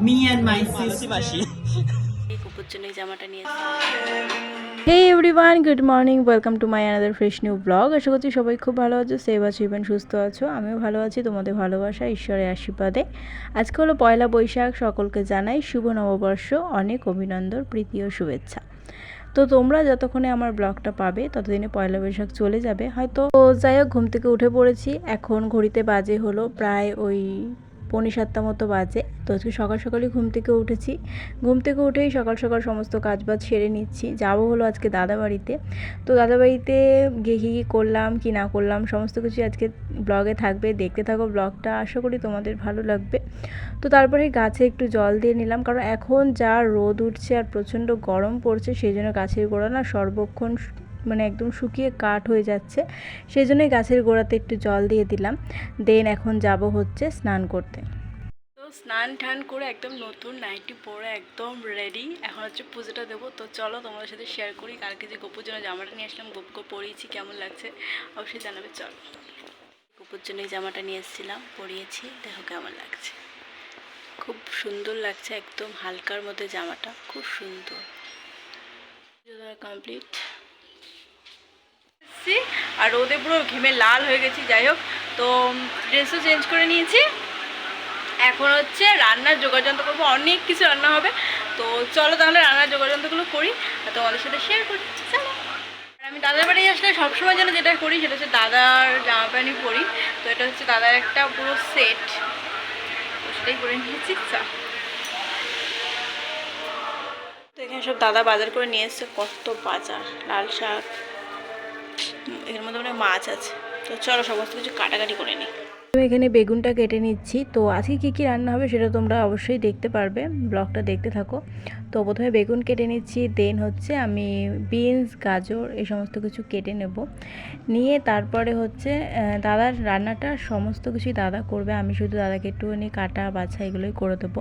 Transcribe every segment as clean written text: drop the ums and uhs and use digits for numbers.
Me and my sister. Hey everyone, good morning. Welcome to my another fresh new vlog. আশা করছি সবাই খুব ভালো আছো, সেভ আছো এবং সুস্থ আছো। আমিও ভালো আছি তোমাদের ভালোবাসা ঈশ্বরের আশীর্বাদে। আজকে হলো পয়লা বৈশাখ, সকলকে জানাই শুভ নববর্ষ, অনেক অভিনন্দন, প্রীতি ও শুভেচ্ছা। তো তোমরা যতক্ষণে আমার ব্লগটা পাবে ততদিনে পয়লা বৈশাখ চলে যাবে হয়তো। তো যাই হোক, ঘুম থেকে উঠে পড়েছি। এখন ঘড়িতে বাজে হলো প্রায় ওই 6:45 মতো বাজে। তো আজকে সকাল সকালই ঘুম থেকে উঠেছি। ঘুম থেকে উঠেই সকাল সকাল সমস্ত কাজবাজ সেরে নিচ্ছি। যাবো হলো আজকে দাদাবাড়িতে। তো দাদাবাড়িতে গিয়ে কী কী করলাম কি না করলাম সমস্ত কিছু আজকে ব্লগে থাকবে, দেখতে থাকো ব্লগটা, আশা করি তোমাদের ভালো লাগবে। তো তারপরে গাছে একটু জল দিয়ে নিলাম, কারণ এখন যা রোদ উঠছে আর প্রচণ্ড গরম পড়ছে, সেই জন্য গাছের গোড়া না সর্বক্ষণ মানে একদম শুকিয়ে কাঠ হয়ে যাচ্ছে। সেই জন্যই গাছের গোড়াতে একটু জল দিয়ে দিলাম। দেন এখন যাব হচ্ছে স্নান করতে। তো স্নান টান করে একদম নতুন নাইটি পরে একদম রেডি, এখন হচ্ছে পুজোটা দেবো। তো চলো তোমাদের সাথে শেয়ার করি কালকে যে গোপুর জন্য জামাটা নিয়ে আসলাম, গোপুকে পরিয়েছি, কেমন লাগছে অবশ্যই জানাবে। চলো, গোপুর জন্য এই জামাটা নিয়ে এসেছিলাম, পরিয়েছি, দেখো কেমন লাগছে। খুব সুন্দর লাগছে, একদম হালকার মধ্যে জামাটা, খুব সুন্দর। কমপ্লিট আর রোদে পুরো ঘেমে লাল হয়ে গেছি। যাই হোক, তো ড্রেসও চেঞ্জ করে নিয়েছি। এখন হচ্ছে রান্নার যোগাযন্ত্র করবো, অনেক কিছু রান্না হবে। তো চলো তাহলে রান্নার যোগাযন্ত্রগুলো করি আর তোমাদের সাথে শেয়ার করি। চলো। আর আমি দাদার বাড়ি আসলে সবসময় যেন যেটা করি সেটা হচ্ছে দাদার জামা প্যান্টই পরি। তো এটা হচ্ছে দাদার একটা পুরো সেট, তো সেটাই করে নিয়েছি। তো এখানে সব দাদা বাজার করে নিয়ে এসছে, কত বাজার, লাল শাক, এর মধ্যে মানে মাছ আছে। তো চলো সমস্ত কিছু কাটাকাটি করে নিই। আমি এখানে বেগুনটা কেটে নিচ্ছি। তো আজকে কী কী রান্না হবে সেটা তোমরা অবশ্যই দেখতে পারবে, ব্লগটা দেখতে থাকো। তো প্রথমে বেগুন কেটে নিচ্ছি, দেন হচ্ছে আমি বিনস, গাজর এই সমস্ত কিছু কেটে নেব। নিয়ে তারপরে হচ্ছে দাদার রান্নাটা সমস্ত কিছুই দাদা করবে, আমি শুধু দাদাকে একটুখানি কাটা বাছা এগুলোই করে দেবো।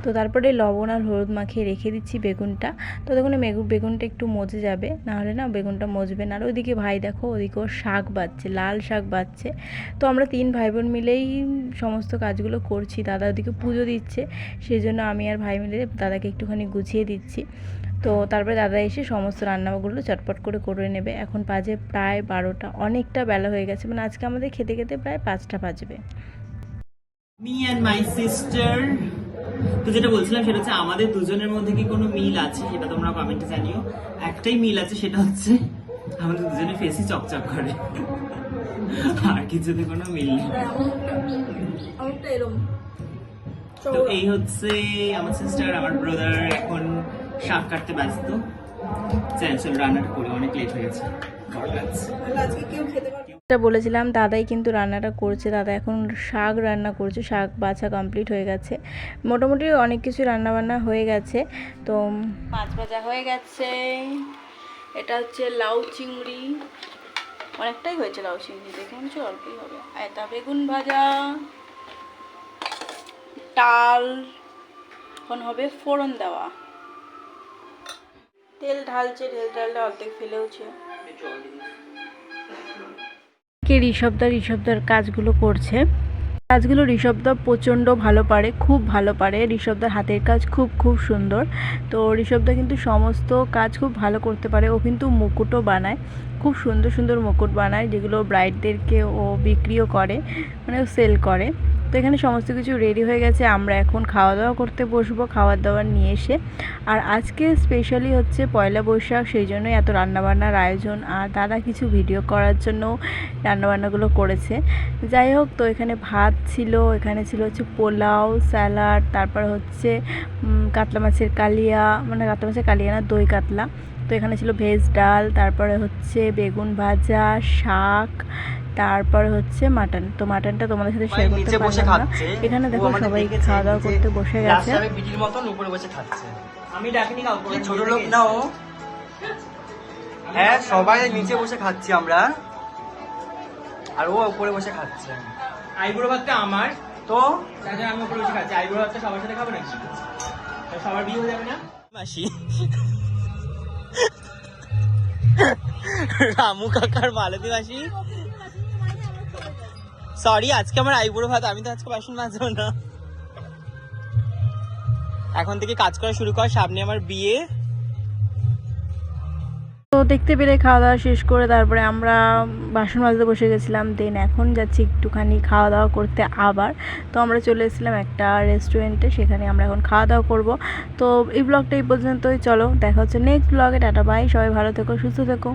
তো তারপরে লবণ আর হলুদ মাখিয়ে রেখে দিচ্ছি বেগুনটা। তো দেখুন বেগুনটা একটু মজে যাবে, নাহলে না বেগুনটা মজবে না। আর ওইদিকে ভাই দেখো, ওদিকেও শাক বাচ্ছে, লাল শাক বাচ্ছে। তো আমরা 3 ভাই বোন মিলেই সমস্ত কাজগুলো করছি। দাদা ওদিকে পুজো দিচ্ছে, সেই জন্য আমি আর ভাই মিলে দাদাকে একটুখানি গুছিয়ে দিচ্ছি। তো তারপরে দাদা এসে সমস্ত রান্নাগুলো চটপট করে করে নেবে। এখন বাজে প্রায় 12টা, অনেকটা বেলা হয়ে গেছে, মানে আজকে আমাদের খেতে খেতে প্রায় 5টা বাজবে। Me and my sister. তো যেটা বলছিলাম সেটা হচ্ছে আমাদের দুজনের মধ্যে কি কোনো মিল আছে সেটা তোমরা কমেন্টে জানিও। একটাই মিল আছে, সেটা হচ্ছে আমাদের দুজনের ফেসই চকচক করে, আর কিছুতে কোনো মিল নেই। তো এই হচ্ছে আমার সিস্টার, আমার ব্রাদার এখন শাক কাটতে ব্যস্ত। চল রান্নাটা করি, অনেক লেট হয়ে গেছে। বলেছিলাম দাদাই কিন্তু রান্নাটা করছে। দাদা এখন শাক রান্না করছে, শাক বাছা কমপ্লিট হয়ে গেছে, মোটামুটি অনেক কিছু রান্না বান্না হয়ে গেছে। তো মাছ ভাজা হয়ে গেছে, এটা হচ্ছে লাউ চিংড়ি, অনেকটাই হয়েছে লাউ চিংড়ি, দেখে মনে হচ্ছে অল্পই হবে। এটা বেগুন ভাজা, ডাল, এখন হবে ফোড়ন দেওয়া, তেল ঢালছে, ডালটা অর্ধেক ফেলেওছে। ঋষভদার কাজগুলো করছে। কাজগুলো ঋষভদা প্রচণ্ড ভালো পারে, খুব ভালো পারে। ঋষভদার হাতের কাজ খুব খুব সুন্দর। তো ঋষভদা কিন্তু সমস্ত কাজ খুব ভালো করতে পারে। ও কিন্তু মুকুটও বানায়, খুব সুন্দর সুন্দর মুকুট বানায়, যেগুলো ব্রাইডদেরকে ও বিক্রিও করে, মানে ও সেল করে। তো এখানে সমস্ত কিছু রেডি হয়ে গেছে, আমরা এখন খাওয়া দাওয়া করতে বসবো, খাবার দাবার নিয়ে এসে। আর আজকে স্পেশালি হচ্ছে পয়লা বৈশাখ, সেই জন্যই এত রান্নাবান্নার আয়োজন। আর দাদা কিছু ভিডিও করার জন্য রান্নাবান্নাগুলো করেছে। যাই হোক, তো এখানে ভাত ছিল, এখানে ছিল হচ্ছে পোলাও, স্যালাড, তারপর হচ্ছে কাতলা মাছের কালিয়া, মানে কাতলা মাছের কালিয়া না, দই কাতলা। তো এখানে ছিল ভেজ ডাল, তারপরে হচ্ছে বেগুন ভাজা, শাক, তারপর হচ্ছে মাটন। তো মাটনটা তোমাদের সাথে শেয়ার করতে পারলাম না। এখানে দেখো সবাই খাওয়া দাওয়া করতে বসে গেছে। আমি বিটির মতন উপরে বসে খাচ্ছে। আমি ডাকিনি কাউকে, ছোট লোক না ও। হ্যাঁ, সবাই নিচে বসে খাচ্ছি আমরা, আর ও উপরে বসে খাচ্ছে। আইবুড়ো ভাতটা আমার, তো তাছাড়া আমি উপরে বসে খাচ্ছি। আইবুড়ো ভাতটা সবার সাথে খাবো নাকি? সবার বিয়ে হয়ে যাবে না? মাসি রামু কাকার মালতী মাসি, সরি আজকে আমার আইবুড়ো ভাত, আমি তো আজকে বাসন মাজবো না। এখন থেকে কাজ করা শুরু কর, সামনে আমার বিয়ে। তো দেখতে পেলে খাওয়া দাওয়া শেষ করে তারপরে আমরা বাসন মাজতে বসে গেছিলাম। দেন এখন যাচ্ছি একটুখানি খাওয়া দাওয়া করতে আবার। তো আমরা চলে এসেছিলাম একটা রেস্টুরেন্টে, সেখানে আমরা এখন খাওয়া দাওয়া করব। তো এই ব্লগটা এই পর্যন্তই, চলো দেখা হচ্ছে নেক্সট ব্লগে। টাটা বাই, সবাই ভালো থেকো, সুস্থ থেকো।